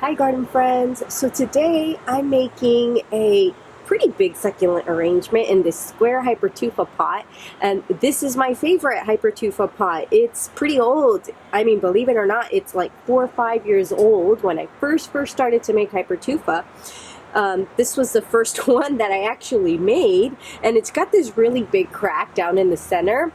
Hi garden friends! So today I'm making a pretty big succulent arrangement in this square hypertufa pot, and this is my favorite hypertufa pot. It's pretty old. I mean, believe it or not, it's like 4 or 5 years old. When I first started to make hypertufa, this was the first one that I actually made, and it's got this really big crack down in the center,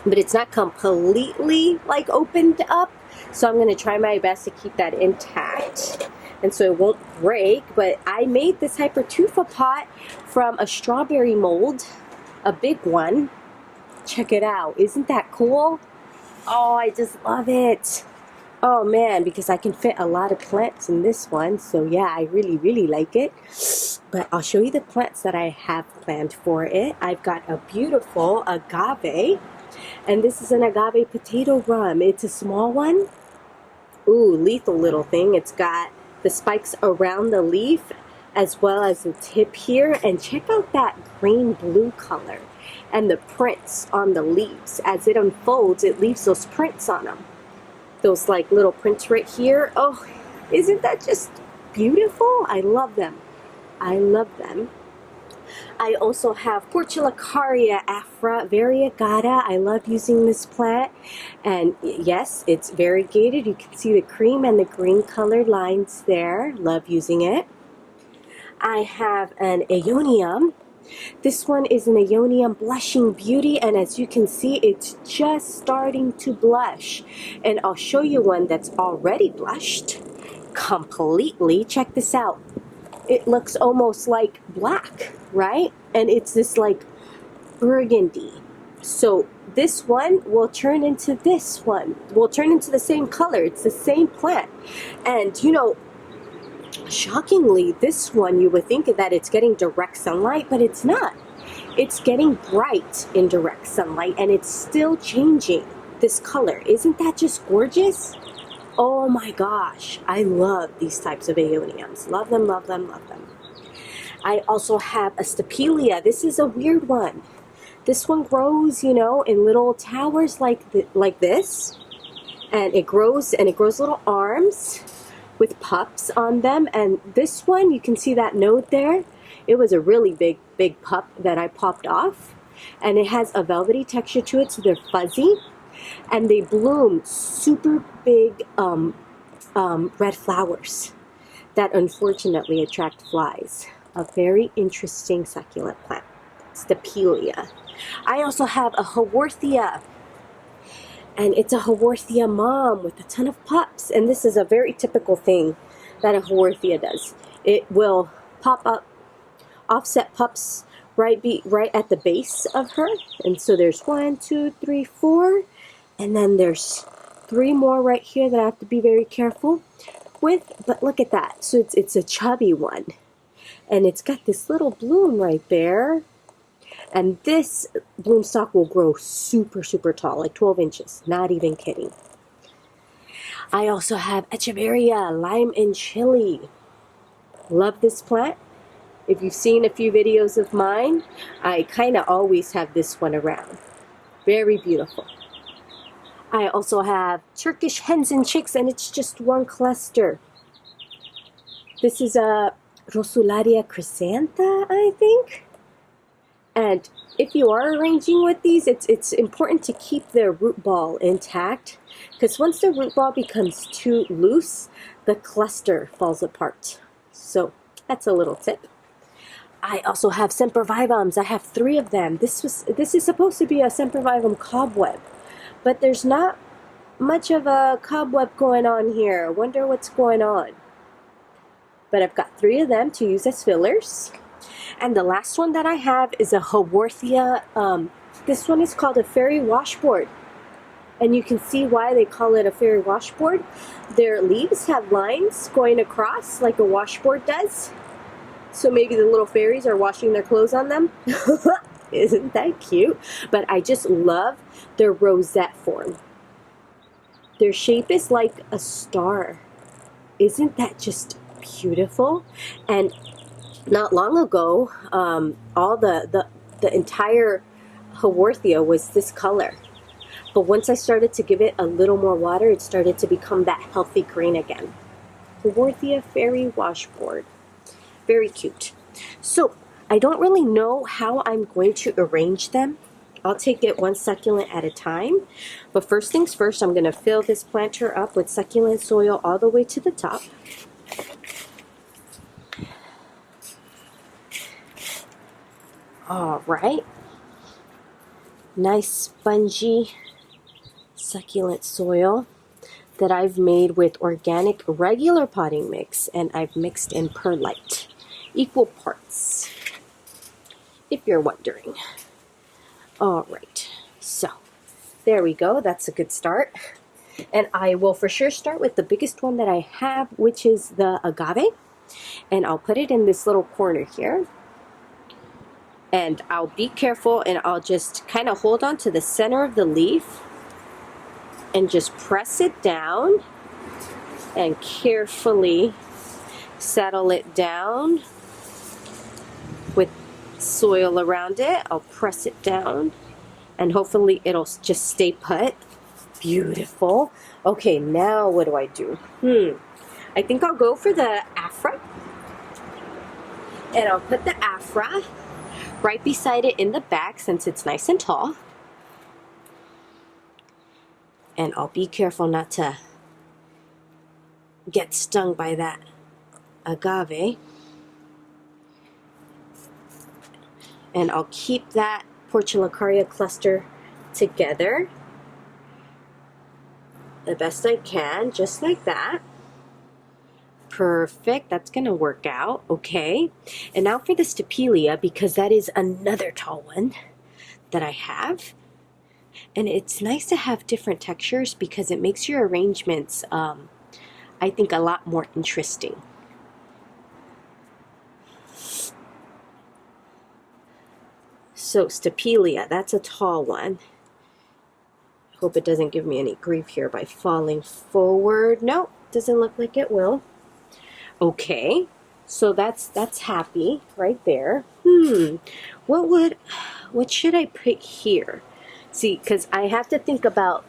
but it's not completely like opened up. So I'm going to try my best to keep that intact and so it won't break. But I made this hypertufa pot from a strawberry mold, a big one. Check it out. Isn't that cool? Oh, I just love it. Oh man, because I can fit a lot of plants in this one. So yeah, I really like it. But I'll show you the plants that I have planned for it. I've got a beautiful agave. And this is an Agave Potatorum. It's a small one. Ooh, lethal little thing. It's got the spikes around the leaf as well as the tip here. And check out that green-blue color and the prints on the leaves. As it unfolds, it leaves those prints on them. Those like little prints right here. Oh, isn't that just beautiful? I love them. I love them. I also have Portulacaria, Afra, Variegata. I love using this plant. And yes, it's variegated. You can see the cream and the green colored lines there. Love using it. I have an Aeonium. This one is an Aeonium Blushing Beauty, and as you can see, it's just starting to blush. And I'll show you one that's already blushed completely. Check this out. It looks almost like black, right? And it's this like burgundy. So this one will turn into this one. Will turn into the same color. It's the same plant. And you know, shockingly, this one you would think that it's getting direct sunlight, but it's not. It's getting bright in direct sunlight and it's still changing this color. Isn't that just gorgeous? Oh my gosh, I love these types of Aeoniums. Love them, love them, love them. I also have a Stapelia. This is a weird one. This one grows, you know, in little towers like this. And it grows little arms with pups on them. And this one, you can see that node there. It was a really big pup that I popped off. And it has a velvety texture to it, so they're fuzzy. And they bloom super big red flowers that unfortunately attract flies. A very interesting succulent plant, Stapelia. I also have a Haworthia, and it's a Haworthia mom with a ton of pups. And this is a very typical thing that a Haworthia does. It will pop up offset pups right at the base of her. And so there's 1, 2, 3, 4. And then there's 3 more right here that I have to be very careful with. But look at that. So it's a chubby one. And it's got this little bloom right there. And this bloom stalk will grow super tall, like 12 inches. Not even kidding. I also have Echeveria, lime and chili. Love this plant. If you've seen a few videos of mine, I kind of always have this one around. Very beautiful. I also have Turkish hens and chicks, and it's just one cluster. This is a Rosularia Chrysantha, I think. And if you are arranging with these, it's important to keep their root ball intact, because once the root ball becomes too loose, the cluster falls apart. So that's a little tip. I also have Sempervivums. I have 3 of them. This is supposed to be a Sempervivum cobweb. But there's not much of a cobweb going on here. I wonder what's going on. But I've got 3 of them to use as fillers. And the last one that I have is a Haworthia. This one is called a fairy washboard. And you can see why they call it a fairy washboard. Their leaves have lines going across like a washboard does. So maybe the little fairies are washing their clothes on them. Isn't that cute? But I just love their rosette form. Their shape is like a star. Isn't that just beautiful? And not long ago, all the entire Haworthia was this color. But once I started to give it a little more water, it started to become that healthy green again. Haworthia Fairy Washboard. Very cute. So I don't really know how I'm going to arrange them. I'll take it one succulent at a time. But first things first, I'm going to fill this planter up with succulent soil all the way to the top. All right. Nice spongy succulent soil that I've made with organic regular potting mix, and I've mixed in perlite. Equal parts, if you're wondering. All right, so there we go. That's a good start. And I will for sure start with the biggest one that I have, which is the agave. And I'll put it in this little corner here. And I'll be careful, and I'll just kind of hold on to the center of the leaf and just press it down and carefully settle it down with soil around it. I'll press it down and hopefully it'll just stay put. Beautiful. Okay, now what do I do? I think I'll go for the Afra. And I'll put the Afra right beside it in the back since it's nice and tall. And I'll be careful not to get stung by that agave. And I'll keep that Portulacaria cluster together the best I can, just like that. Perfect, that's gonna work out, okay. And now for the Stapelia, because that is another tall one that I have. And it's nice to have different textures because it makes your arrangements, I think, a lot more interesting. So Stapelia, that's a tall one. Hope it doesn't give me any grief here by falling forward. Nope, doesn't look like it will. Okay, so that's happy right there. What should I put here? See, because I have to think about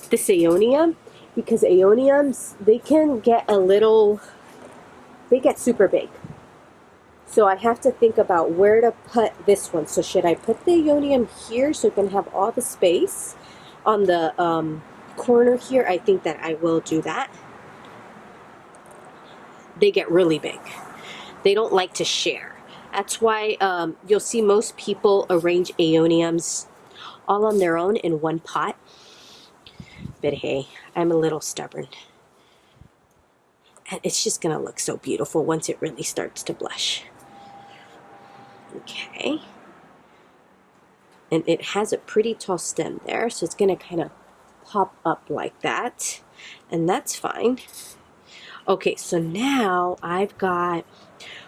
this Aeonium, because Aeoniums, they can get they get super big. So I have to think about where to put this one. So should I put the Aeonium here so it can have all the space on the corner here? I think that I will do that. They get really big. They don't like to share. That's why you'll see most people arrange Aeoniums all on their own in one pot. But hey, I'm a little stubborn. And it's just gonna look so beautiful once it really starts to blush. Okay. And it has a pretty tall stem there, so it's gonna kind of pop up like that. And that's fine. Okay, so now I've got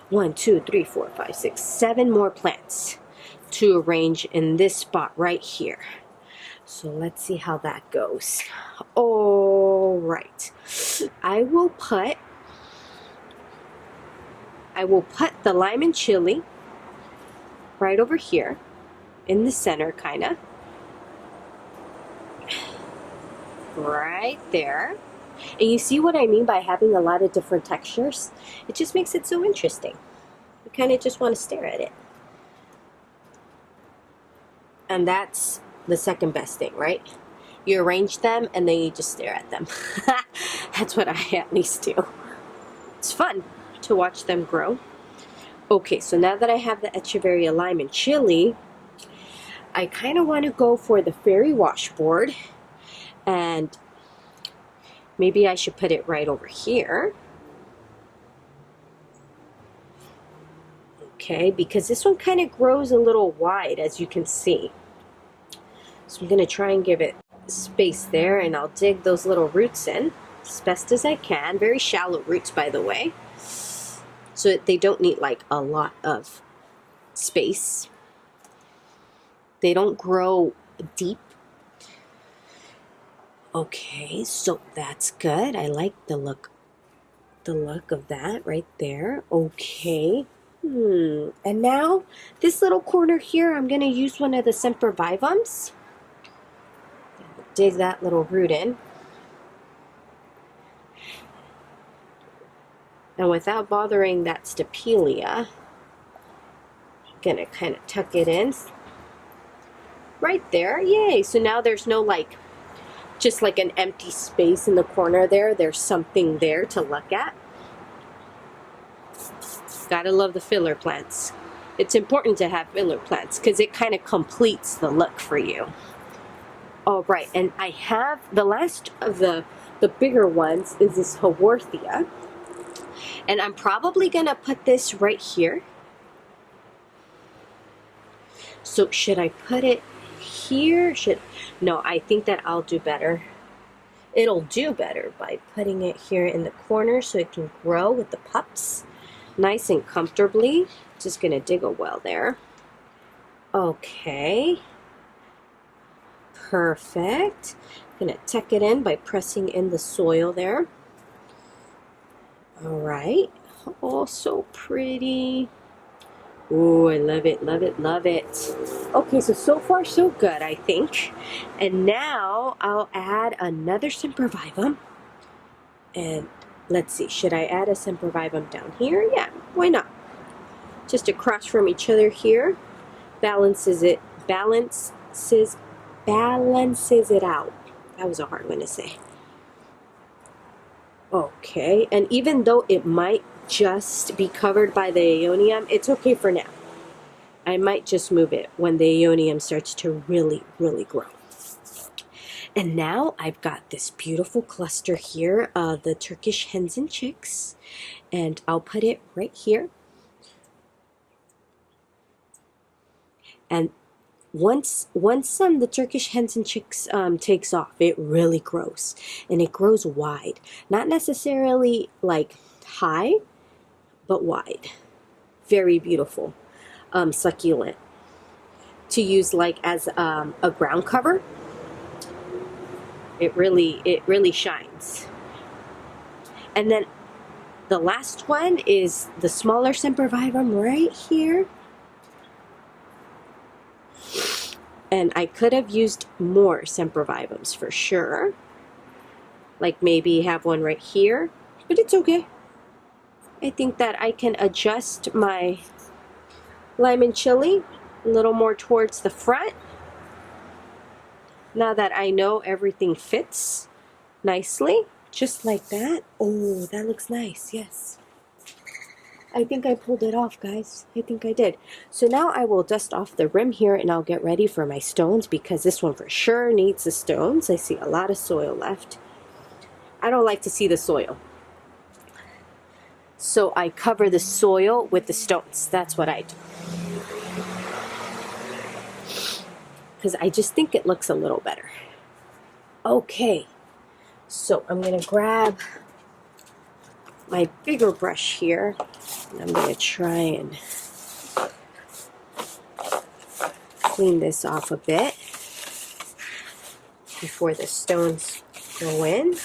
1, 2, 3, 4, 5, 6, 7 more plants to arrange in this spot right here. So let's see how that goes. All right, I will put the lime and chili right over here in the center, kind of right there. And you see what I mean by having a lot of different textures? It just makes it so interesting. You kind of just want to stare at it. And that's the second best thing, right? You arrange them and then you just stare at them. That's what I at least do. It's fun to watch them grow. Okay, so now that I have the Echeveria lime and chili, I kind of want to go for the fairy washboard. And maybe I should put it right over here. Okay, because this one kind of grows a little wide, as you can see. So I'm going to try and give it space there, and I'll dig those little roots in as best as I can. Very shallow roots, by the way. So they don't need like a lot of space. They don't grow deep. Okay, so that's good. I like the look of that right there. Okay. And now this little corner here, I'm going to use one of the Sempervivums. Dig that little root in. And without bothering that Stapelia, I'm gonna kind of tuck it in right there. Yay! So now there's no like, just like an empty space in the corner there. There's something there to look at. Gotta love the filler plants. It's important to have filler plants because it kind of completes the look for you. All right, and I have the last of the bigger ones is this Haworthia. And I'm probably gonna put this right here. So should I put it here? No, I think that I'll do better. It'll do better by putting it here in the corner so it can grow with the pups nice and comfortably. Just gonna dig a well there. Okay. Perfect. Gonna tuck it in by pressing in the soil there. All right. Oh, so pretty. Oh, I love it, love it, love it. Okay, so far so good, I think. And now I'll add another Sempervivum. And let's see, should I add a Sempervivum down here? Yeah, why not? Just across from each other here. Balances it out. That was a hard one to say. Okay, and even though it might just be covered by the Aeonium, it's okay for now. I might just move it when the Aeonium starts to really, really grow. And now I've got this beautiful cluster here of the Turkish hens and chicks, and I'll put it right here. And once the Turkish hens and chicks takes off, it really grows, and it grows wide, not necessarily like high, but wide. Very beautiful succulent to use like as a ground cover. It really shines. And then the last one is the smaller Sempervivum right here. And I could have used more Sempervivums for sure. Like maybe have one right here, but it's okay. I think that I can adjust my lime and chili a little more towards the front. Now that I know everything fits nicely, just like that. Oh, that looks nice, yes. I think I pulled it off, guys. I think I did. So now I will dust off the rim here and I'll get ready for my stones because this one for sure needs the stones. I see a lot of soil left. I don't like to see the soil. So I cover the soil with the stones. That's what I do. Because I just think it looks a little better. Okay. So I'm going to grab my bigger brush here, and I'm going to try and clean this off a bit before the stones go in.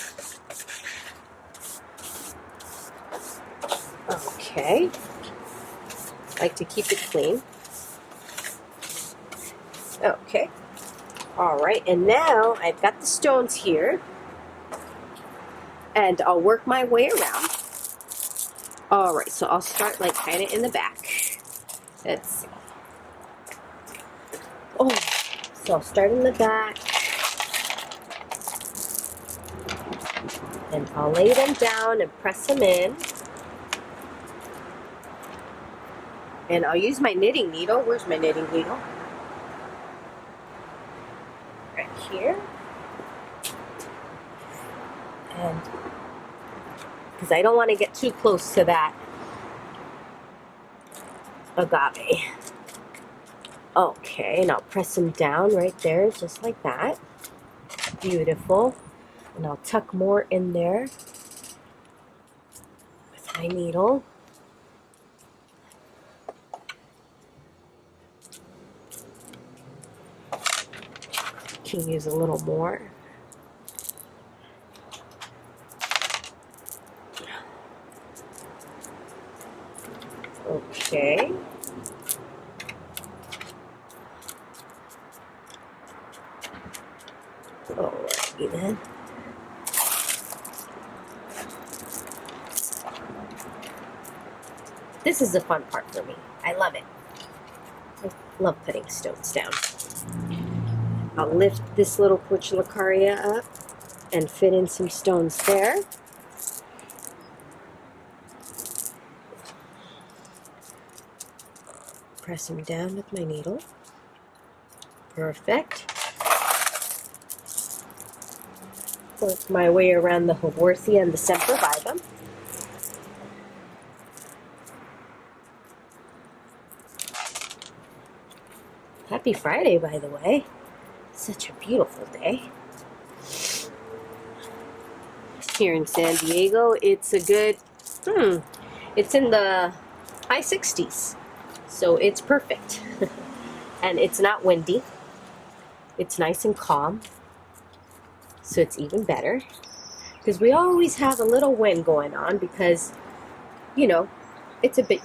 Okay. Like to keep it clean. Okay. All right, and now I've got the stones here, and I'll work my way around. All right, so I'll start like kind of in the back. Let's see. Oh, so I'll start in the back, and I'll lay them down and press them in. And I'll use my knitting needle. Where's my knitting needle? Right here. And because I don't want to get too close to that agave. Okay, and I'll press them down right there, just like that. Beautiful. And I'll tuck more in there with my needle. Can use a little more. Okay. Alrighty then. This is the fun part for me. I love it. I love putting stones down. I'll lift this little Portulacaria up and fit in some stones there. Press them down with my needle. Perfect. Work my way around the Haworthia and the Sempervivum. Happy Friday, by the way. Such a beautiful day. Here in San Diego, it's a good, it's in the high 60s. So it's perfect. And it's not windy. It's nice and calm. So it's even better. Because we always have a little wind going on because, you know, it's a bit,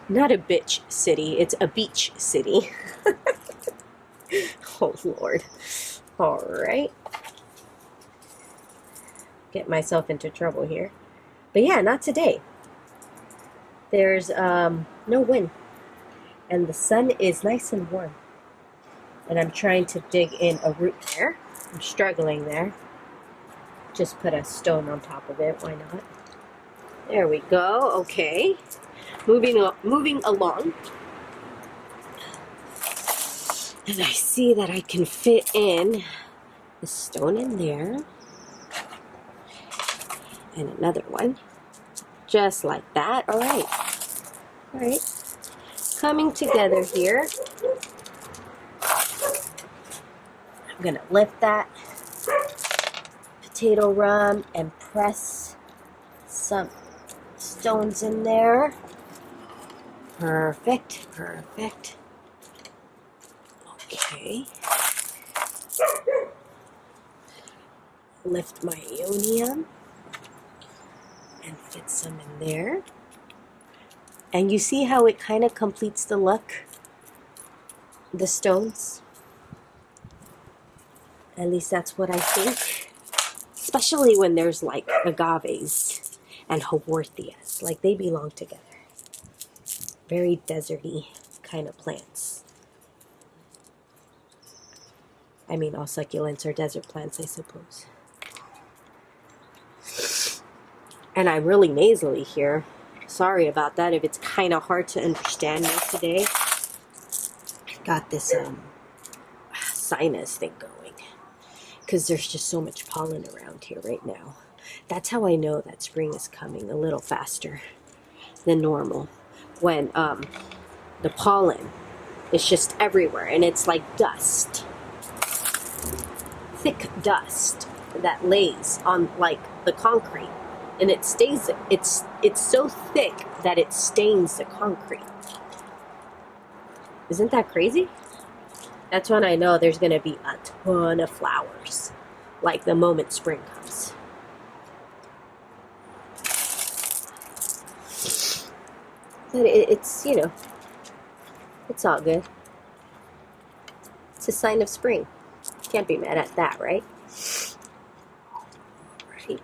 not a bitch city, it's a beach city. Oh, Lord. All right. Get myself into trouble here. But yeah, not today. There's no wind. And the sun is nice and warm. And I'm trying to dig in a root there. I'm struggling there. Just put a stone on top of it. Why not? There we go. Okay. Moving along. And I see that I can fit in the stone in there. And another one. Just like that. All right. All right. Coming together here. I'm going to lift that potato rum and press some stones in there. Perfect. Perfect. Okay. Lift my Aeonium and fit some in there. And you see how it kind of completes the look? The stones. At least that's what I think. Especially when there's like agaves and Haworthias. Like they belong together. Very deserty kind of plants. I mean, all succulents are desert plants, I suppose. And I'm really nasally here. Sorry about that if it's kind of hard to understand me today. Got this sinus thing going. Because there's just so much pollen around here right now. That's how I know that spring is coming a little faster than normal. When the pollen is just everywhere and it's like dust. Thick dust that lays on like the concrete. And it stays, it's so thick that it stains the concrete. Isn't that crazy? That's when I know there's going to be a ton of flowers. Like the moment spring comes. But it's, you know, it's all good. It's a sign of spring. Can't be mad at that, right? Right.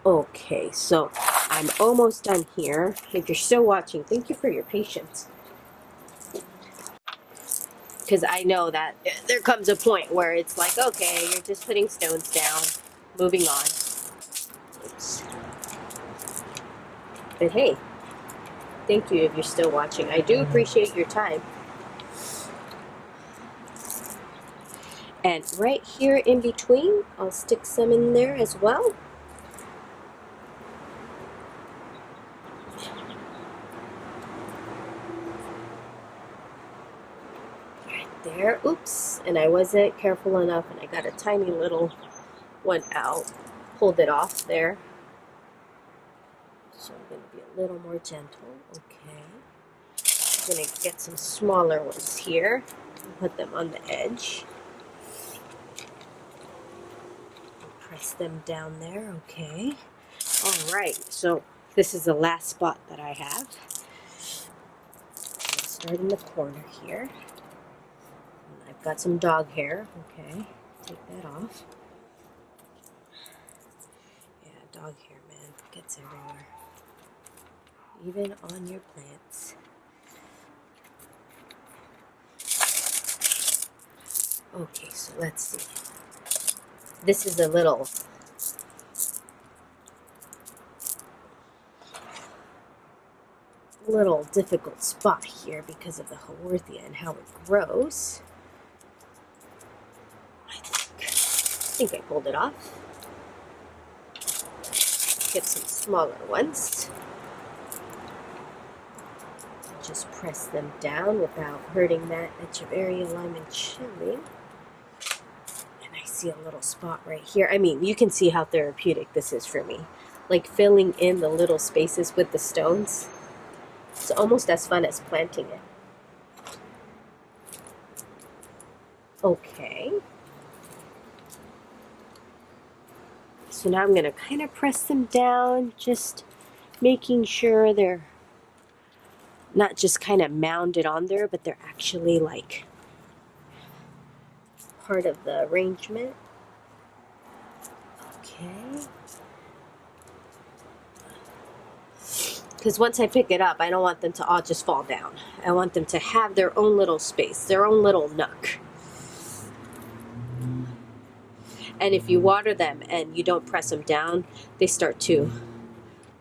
Okay, so I'm almost done here. If you're still watching, thank you for your patience. Because I know that there comes a point where it's like, okay, you're just putting stones down, moving on. Oops. But hey, thank you if you're still watching. I do appreciate your time. And right here in between, I'll stick some in there as well. There, oops, and I wasn't careful enough and I got a tiny little one out, pulled it off there. So I'm going to be a little more gentle, okay. I'm going to get some smaller ones here and put them on the edge. Press them down there, okay. Alright, so this is the last spot that I have. I'm going to start in the corner here. I've got some dog hair, okay, take that off. Yeah, dog hair, man, gets everywhere. even on your plants. Okay, so let's see. This is a little difficult spot here because of the Haworthia and how it grows. I think I pulled it off. Get some smaller ones. Just press them down without hurting that Echeveria lime and chili. And I see a little spot right here. I mean, you can see how therapeutic this is for me. Like filling in the little spaces with the stones. It's almost as fun as planting it. Okay. So now I'm going to kind of press them down, just making sure they're not just kind of mounded on there, but they're actually like part of the arrangement. Okay. Because once I pick it up, I don't want them to all just fall down. I want them to have their own little space, their own little nook. And if you water them and you don't press them down, they start to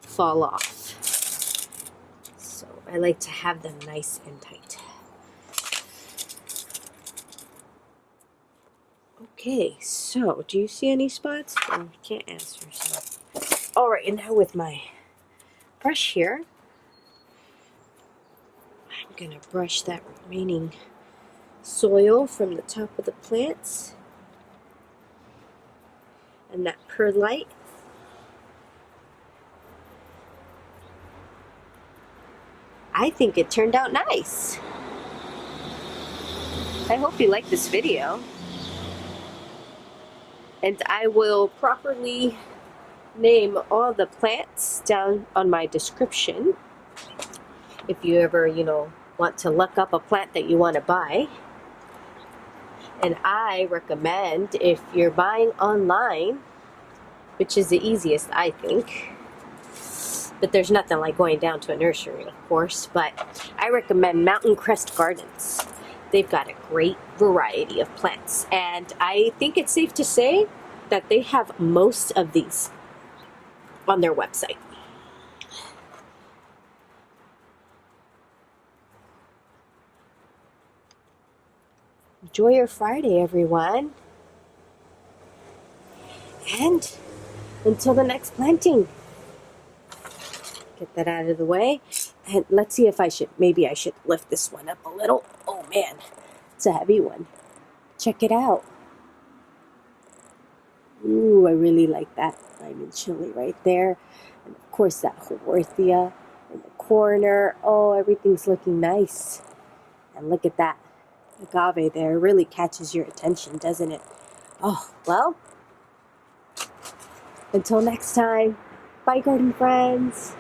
fall off. So I like to have them nice and tight. Okay, so do you see any spots? Oh, I can't answer. So. All right, and now with my brush here, I'm going to brush that remaining soil from the top of the plants. And that perlite. I think it turned out nice. I hope you like this video. And I will properly name all the plants down on my description. If you ever, want to look up a plant that you want to buy. And I recommend, if you're buying online, which is the easiest, I think, but there's nothing like going down to a nursery, of course, but I recommend Mountain Crest Gardens. They've got a great variety of plants, and I think it's safe to say that they have most of these on their website. Enjoy your Friday, everyone. And until the next planting. Get that out of the way. And let's see if maybe I should lift this one up a little. Oh man, it's a heavy one. Check it out. Ooh, I really like that lime and chili right there. And of course that Haworthia in the corner. Oh, everything's looking nice. And look at that agave there. It really catches your attention, doesn't it? Oh, well, until next time, bye garden friends.